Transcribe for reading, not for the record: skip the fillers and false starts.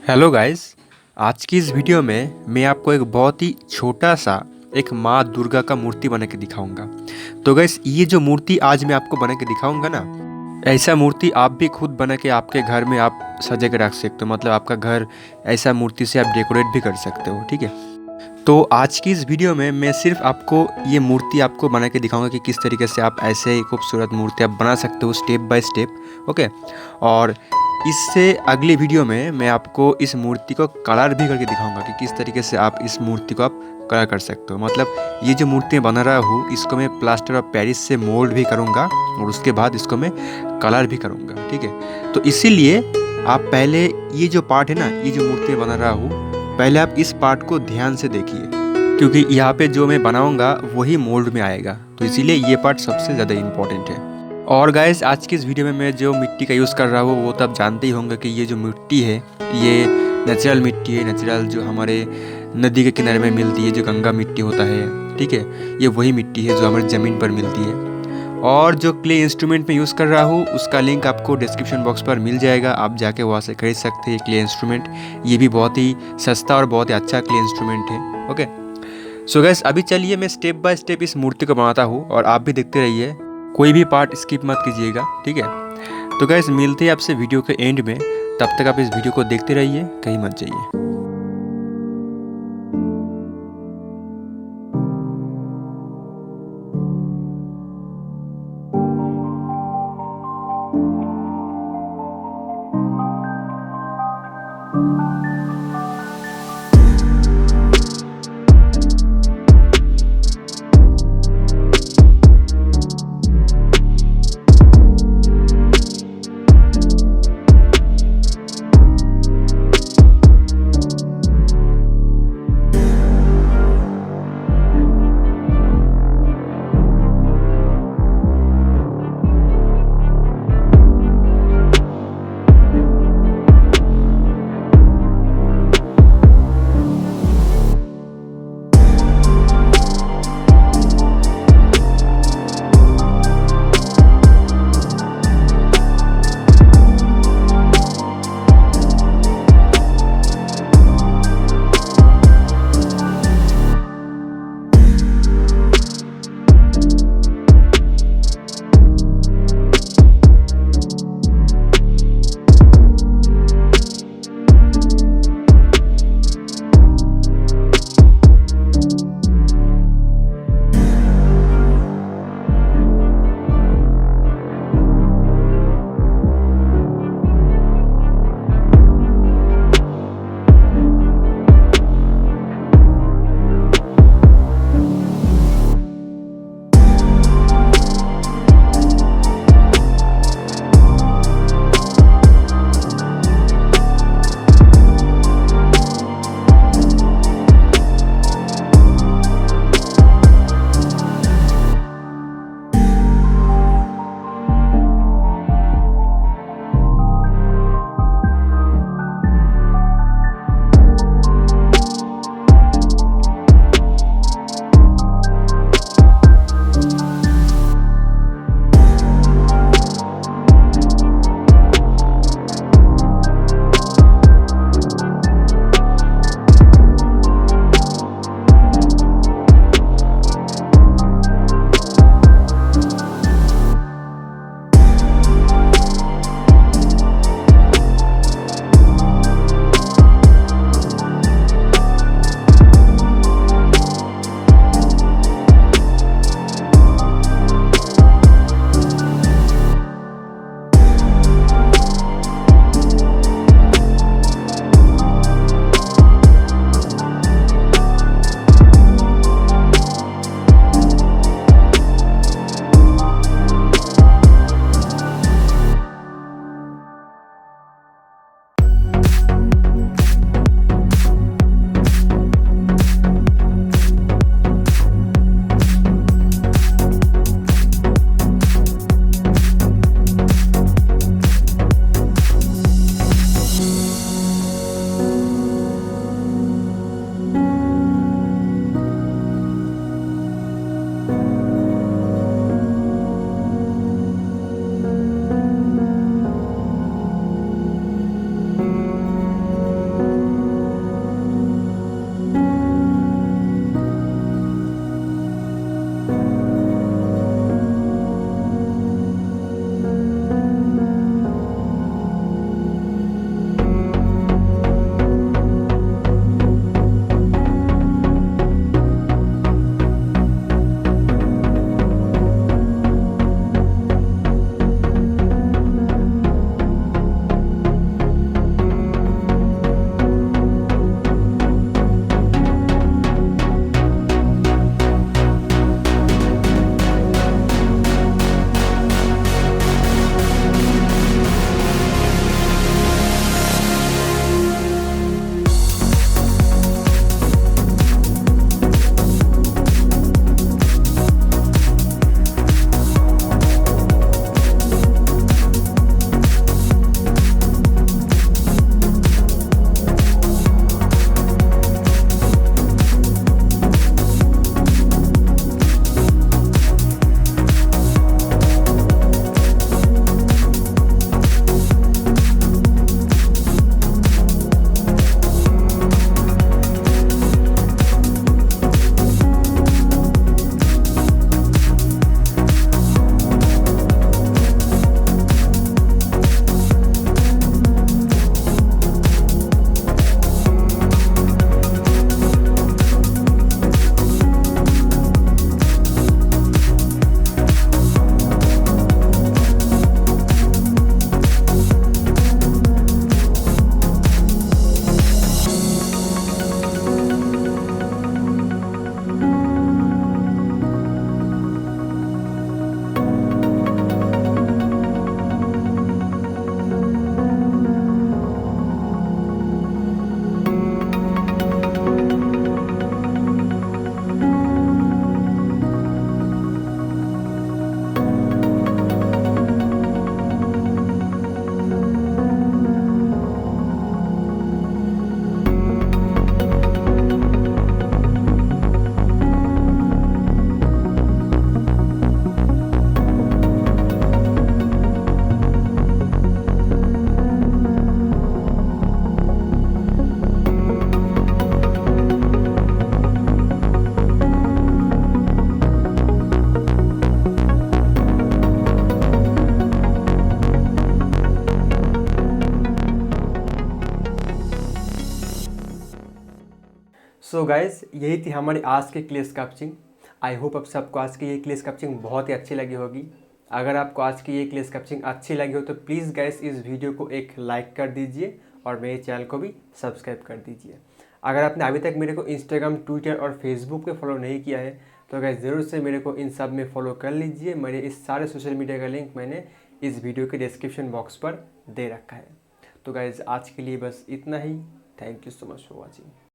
Hello guys. आज की इस वीडियो में मैं आपको एक बहुत ही छोटा सा एक माँ दुर्गा का मूर्ति बना के दिखाऊंगा। तो गाइस, ये जो मूर्ति आज मैं आपको बना के दिखाऊंगा ना, ऐसा मूर्ति आप भी खुद बना के आपके घर में आप सजा के रख सकते हो। मतलब आपका घर ऐसा मूर्ति से आप डेकोरेट भी कर सकते हो। ठीक है, तो आज की इस वीडियो में मैं सिर्फ आपको ये मूर्ति आपको बना के दिखाऊंगा कि किस तरीके से आप ऐसे ही खूबसूरत मूर्ति आप बना सकते हो स्टेप बाय स्टेप। ओके, और इससे अगली वीडियो में मैं आपको इस मूर्ति को कलर भी करके दिखाऊंगा कि किस तरीके से आप इस मूर्ति को आप कलर कर सकते हो। मतलब ये जो मूर्ति मैं बना रहा हूँ इसको मैं प्लास्टर ऑफ पेरिस से मोल्ड भी करूँगा और उसके बाद इसको मैं कलर भी करूँगा। ठीक है, तो इसीलिए आप पहले ये जो पार्ट है ना, ये जो मूर्ति मैं बना रहा हूँ, पहले आप इस पार्ट को ध्यान से देखिए, क्योंकि यहाँ पे जो मैं बनाऊंगा वही मोल्ड में आएगा। तो इसीलिए ये पार्ट सबसे ज़्यादा इम्पोर्टेंट है। और गाइस, आज की इस वीडियो में मैं जो मिट्टी का यूज़ कर रहा हूँ वो तो आप जानते ही होंगे कि ये जो मिट्टी है ये नेचुरल मिट्टी है। नेचुरल जो हमारे नदी के किनारे में मिलती है, जो गंगा मिट्टी होता है, ठीक है, ये वही मिट्टी है जो हमारी ज़मीन पर मिलती है। और जो क्ले इंस्ट्रूमेंट में यूज़ कर रहा हूँ उसका लिंक आपको डिस्क्रिप्शन बॉक्स पर मिल जाएगा, आप जाके वहाँ से खरीद सकते हैं क्ले इंस्ट्रूमेंट। ये भी बहुत ही सस्ता और बहुत ही अच्छा क्ले इंस्ट्रूमेंट है। ओके, सो गाइस, अभी चलिए मैं स्टेप बाय स्टेप इस मूर्ति को बनाता हूँ और आप भी देखते रहिए, कोई भी पार्ट स्किप मत कीजिएगा। ठीक है, तो गाइस मिलते हैं आपसे वीडियो के एंड में। तब तक आप इस वीडियो को देखते रहिए, कहीं मत जाइए। सो गाइस, यही थी हमारी आज की क्ले स्कल्पचिंग। आई होप आप सबको आज की ये क्ले स्कल्पचिंग बहुत ही अच्छी लगी होगी। अगर आपको आज की ये क्ले स्कल्पचिंग अच्छी लगी हो तो प्लीज़ गाइस इस वीडियो को एक लाइक कर दीजिए और मेरे चैनल को भी सब्सक्राइब कर दीजिए। अगर आपने अभी तक मेरे को इंस्टाग्राम, ट्विटर और फेसबुक पे फॉलो नहीं किया है तो गाइस ज़रूर से मेरे को इन सब में फॉलो कर लीजिए। मेरे इस सारे सोशल मीडिया का लिंक मैंने इस वीडियो के डिस्क्रिप्शन बॉक्स पर दे रखा है। तो गाइस आज के लिए बस इतना ही। Thank you so much for watching.